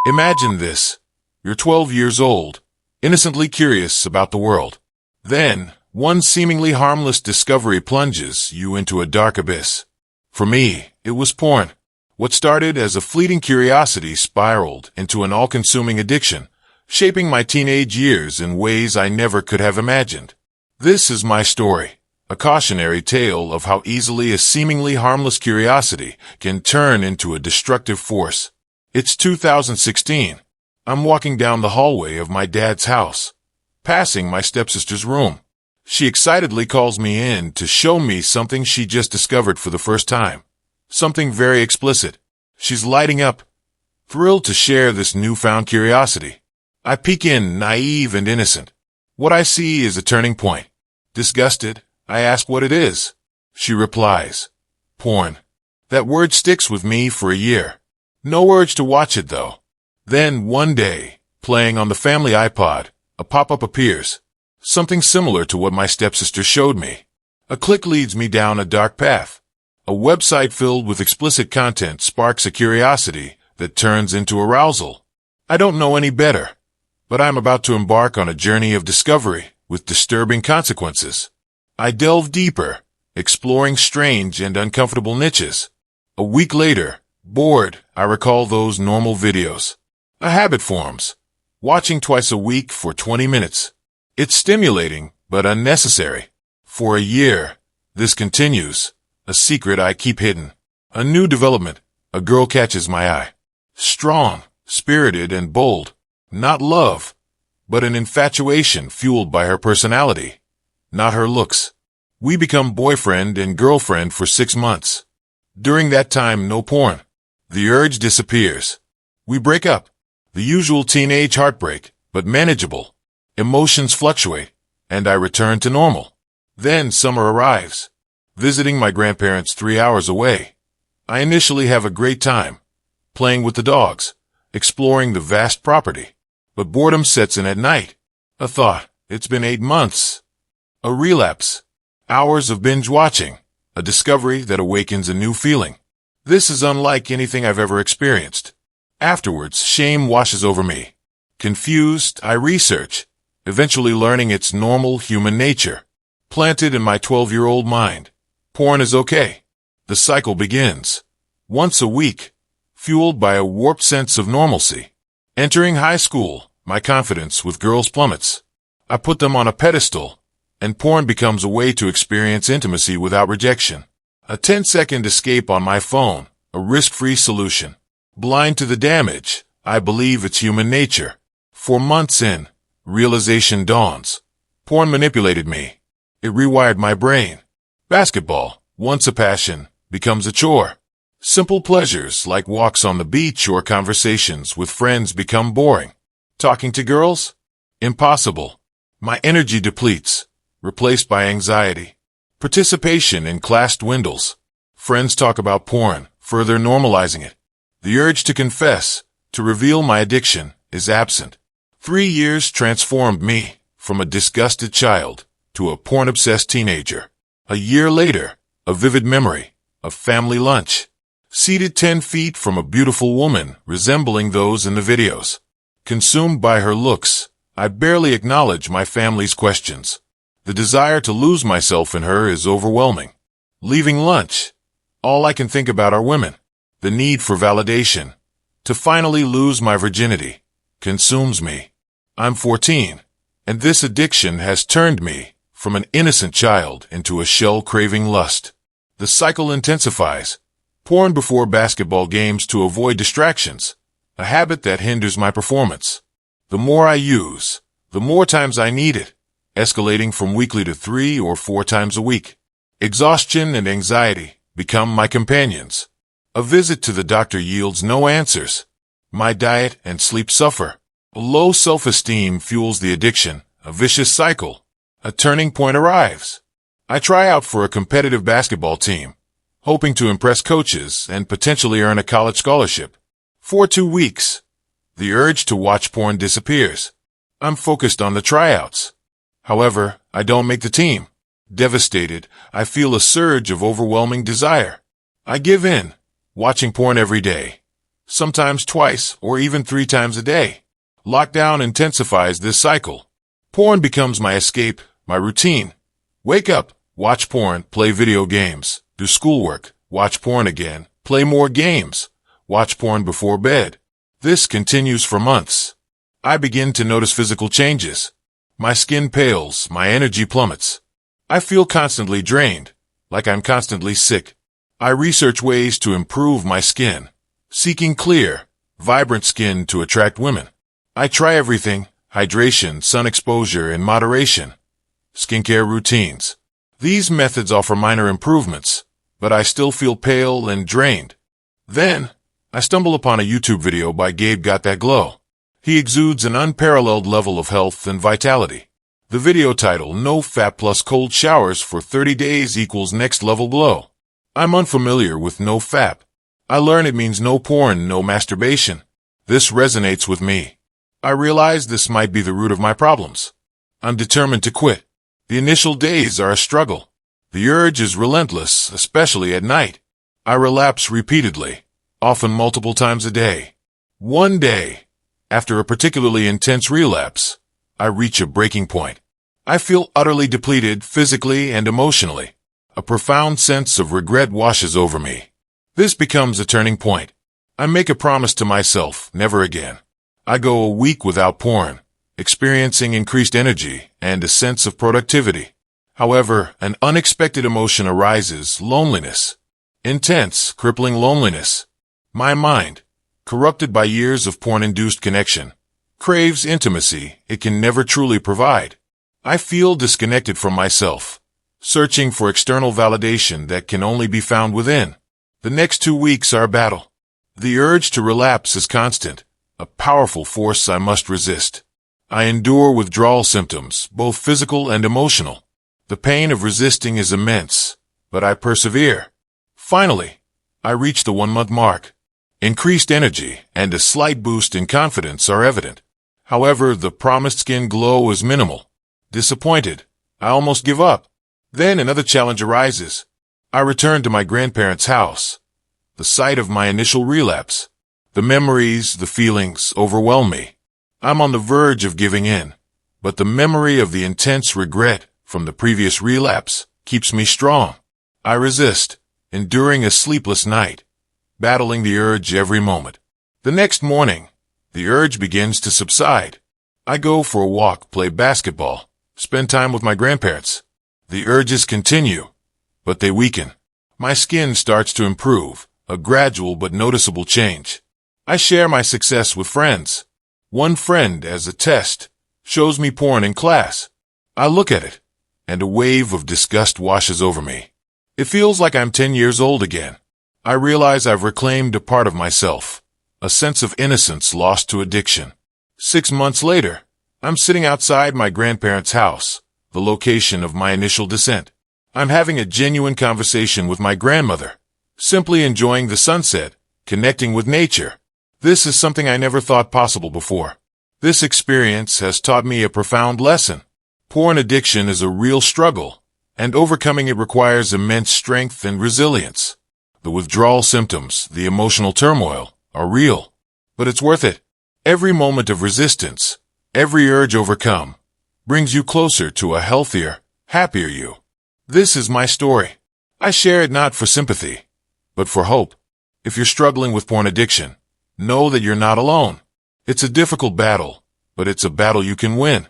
Imagine this. You're 12 years old, innocently curious about the world. Then, one seemingly harmless discovery plunges you into a dark abyss. For me, it was porn. What started as a fleeting curiosity spiraled into an all-consuming addiction, shaping my teenage years in ways I never could have imagined. This is my story, a cautionary tale of how easily a seemingly harmless curiosity can turn into a destructive force. It's 2016. I'm walking down the hallway of my dad's house, passing my stepsister's room. She excitedly calls me in to show me something she just discovered for the first time. Something very explicit. She's lighting up, thrilled to share this newfound curiosity. I peek in, naive and innocent. What I see is a turning point. Disgusted, I ask what it is. She replies, porn. That word sticks with me for a year. No urge to watch it, though. Then, one day, playing on the family iPod, a pop-up appears. Something similar to what my stepsister showed me. A click leads me down a dark path. A website filled with explicit content sparks a curiosity that turns into arousal. I don't know any better, but I'm about to embark on a journey of discovery with disturbing consequences. I delve deeper, exploring strange and uncomfortable niches. A week later, bored, I recall those normal videos. A habit forms, watching twice a week for 20 minutes. It's stimulating, but unnecessary. For a year, this continues. A secret I keep hidden. A new development. A girl catches my eye. Strong, spirited, and bold. Not love, but an infatuation fueled by her personality. Not her looks. We become boyfriend and girlfriend for 6 months. During that time, no porn. The urge disappears. We break up. The usual teenage heartbreak, but manageable. Emotions fluctuate, and I return to normal. Then summer arrives. Visiting my grandparents 3 hours away. I initially have a great time, playing with the dogs, exploring the vast property. But boredom sets in at night. A thought, it's been 8 months. A relapse. Hours of binge watching. A discovery that awakens a new feeling. This is unlike anything I've ever experienced. Afterwards, shame washes over me. Confused, I research, eventually learning its normal human nature. Planted in my 12-year-old mind. Porn is okay. The cycle begins. Once a week, fueled by a warped sense of normalcy. Entering high school, my confidence with girls plummets. I put them on a pedestal, and porn becomes a way to experience intimacy without rejection. A 10-second escape on my phone, a risk-free solution. Blind to the damage, I believe it's human nature. For months in, realization dawns. Porn manipulated me. It rewired my brain. Basketball, once a passion, becomes a chore. Simple pleasures like walks on the beach or conversations with friends become boring. Talking to girls? Impossible. My energy depletes, replaced by anxiety. Participation in class dwindles. Friends talk about porn, further normalizing it. The urge to confess, to reveal my addiction, is absent. 3 years transformed me from a disgusted child to a porn-obsessed teenager. A year later, a vivid memory, a family lunch. Seated 10 feet from a beautiful woman resembling those in the videos. Consumed by her looks, I barely acknowledge my family's questions. The desire to lose myself in her is overwhelming. Leaving lunch, all I can think about are women. The need for validation, to finally lose my virginity, consumes me. I'm 14, and this addiction has turned me from an innocent child into a shell-craving lust. The cycle intensifies. Porn before basketball games to avoid distractions, a habit that hinders my performance. The more I use, the more times I need it, escalating from weekly to 3 or 4 times a week. Exhaustion and anxiety become my companions. A visit to the doctor yields no answers. My diet and sleep suffer. A low self-esteem fuels the addiction, a vicious cycle. A turning point arrives. I try out for a competitive basketball team, hoping to impress coaches and potentially earn a college scholarship. For 2 weeks, the urge to watch porn disappears. I'm focused on the tryouts. However, I don't make the team. Devastated, I feel a surge of overwhelming desire. I give in, watching porn every day, sometimes twice or even 3 times a day. Lockdown intensifies this cycle. Porn becomes my escape, my routine. Wake up, watch porn, play video games, do schoolwork, watch porn again, play more games, watch porn before bed. This continues for months. I begin to notice physical changes. My skin pales, my energy plummets. I feel constantly drained, like I'm constantly sick. I research ways to improve my skin, seeking clear, vibrant skin to attract women. I try everything: hydration, sun exposure in moderation, skincare routines. These methods offer minor improvements, but I still feel pale and drained. Then, I stumble upon a YouTube video by Gabe Got That Glow. He exudes an unparalleled level of health and vitality. The video title, No Fap Plus Cold Showers for 30 Days Equals Next Level Glow. I'm unfamiliar with no fap. I learn it means no porn, no masturbation. This resonates with me. I realize this might be the root of my problems. I'm determined to quit. The initial days are a struggle. The urge is relentless, especially at night. I relapse repeatedly, often multiple times a day. One day, after a particularly intense relapse, I reach a breaking point. I feel utterly depleted physically and emotionally. A profound sense of regret washes over me. This becomes a turning point. I make a promise to myself, never again. I go a week without porn, experiencing increased energy and a sense of productivity. However, an unexpected emotion arises: loneliness. Intense, crippling loneliness. My mind, corrupted by years of porn-induced connection, craves intimacy it can never truly provide. I feel disconnected from myself, searching for external validation that can only be found within. The next 2 weeks are a battle. The urge to relapse is constant, a powerful force I must resist. I endure withdrawal symptoms, both physical and emotional. The pain of resisting is immense, but I persevere. Finally, I reach the 1-month mark. Increased energy and a slight boost in confidence are evident. However, the promised skin glow is minimal. Disappointed, I almost give up. Then another challenge arises. I return to my grandparents' house, the site of my initial relapse. The memories, the feelings overwhelm me. I'm on the verge of giving in, but the memory of the intense regret from the previous relapse keeps me strong. I resist, enduring a sleepless night, battling the urge every moment. The next morning, the urge begins to subside. I go for a walk, play basketball, spend time with my grandparents. The urges continue, but they weaken. My skin starts to improve, a gradual but noticeable change. I share my success with friends. One friend, as a test, shows me porn in class. I look at it, and a wave of disgust washes over me. It feels like I'm 10 years old again. I realize I've reclaimed a part of myself, a sense of innocence lost to addiction. 6 months later, I'm sitting outside my grandparents' house, the location of my initial descent. I'm having a genuine conversation with my grandmother, simply enjoying the sunset, connecting with nature. This is something I never thought possible before. This experience has taught me a profound lesson. Porn addiction is a real struggle, and overcoming it requires immense strength and resilience. The withdrawal symptoms, the emotional turmoil, are real, but it's worth it. Every moment of resistance, every urge overcome, brings you closer to a healthier, happier you. This is my story. I share it not for sympathy, but for hope. If you're struggling with porn addiction, know that you're not alone. It's a difficult battle, but it's a battle you can win.